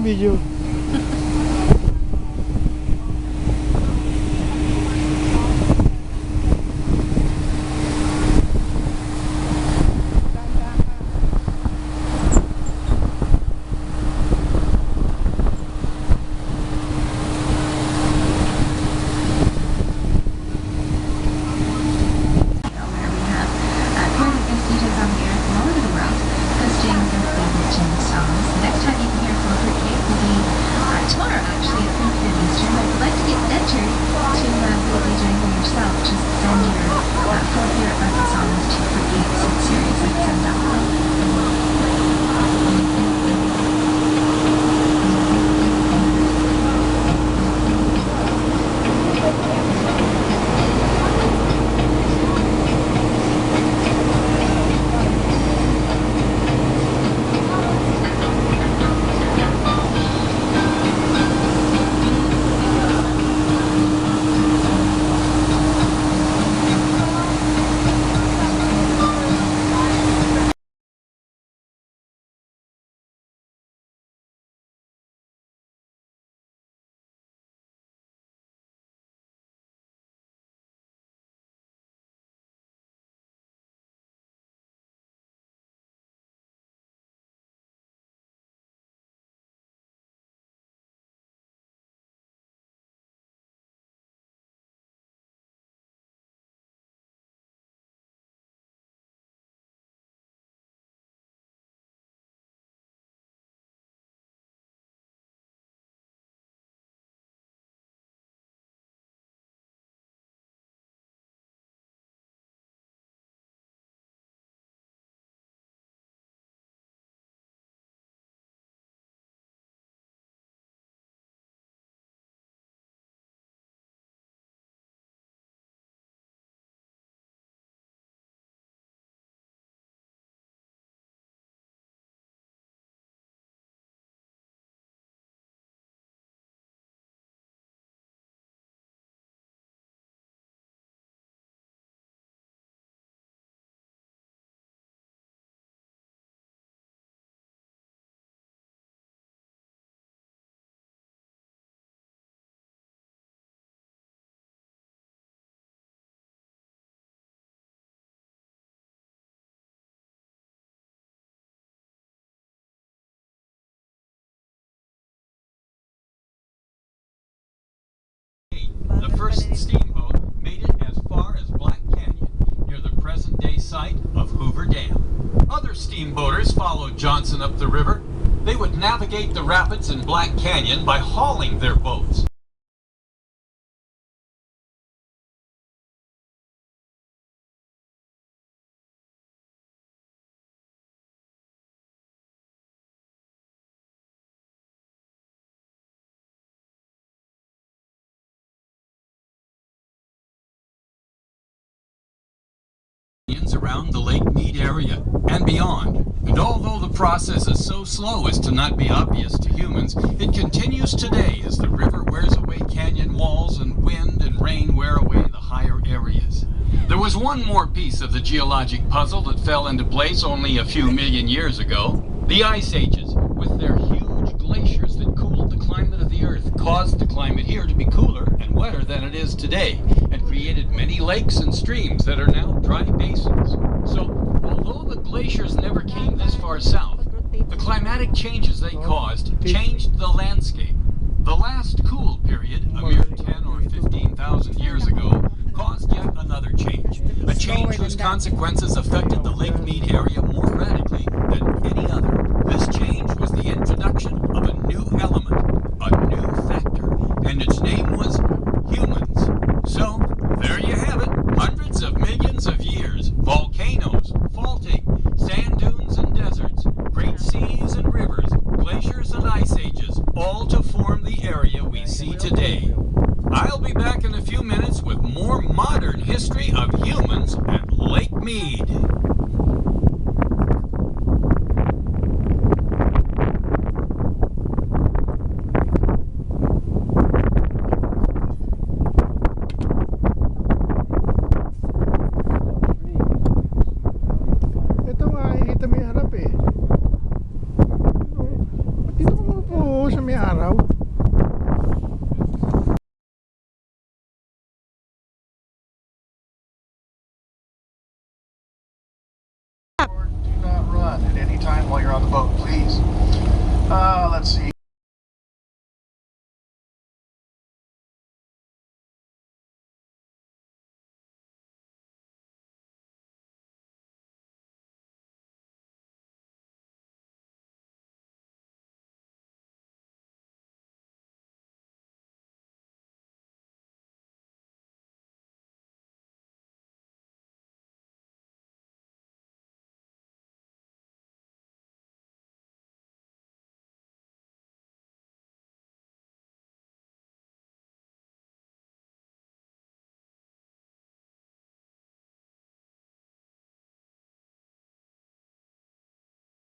yung video. The first steamboat made it as far as Black Canyon, near the present-day site of Hoover Dam. Other steamboaters followed Johnson up the river. They would navigate the rapids in Black Canyon by hauling their boats. Around the Lake Mead area and beyond. And although the process is so slow as to not be obvious to humans, it continues today as the river wears away canyon walls and wind and rain wear away the higher areas. There was one more piece of the geologic puzzle that fell into place only a few million years ago. The ice ages, with their huge glaciers that cooled the climate of the Earth, caused the climate here to be cooler and wetter than it is today, and created many lakes and streams that are now dry basins. So, although the glaciers never came this far south, the climatic changes they caused changed the landscape. The last cool period, a mere 10 or 15,000 years ago, caused yet another change. A change whose consequences affected the Lake Mead area more radically than any other. This change was the introduction of a new element, a new factor, and its name was humans. So, there you have it, hundreds of millions of years, volcanoes, faulting, sand dunes and deserts, great seas and rivers, glaciers and ice ages, all to form the area we see today. I'll be back in a few minutes with more modern history of humans at Lake Mead. Ito nga, nakikita mo yung harap eh. Dito ka muna po sa boat, please. Let's see.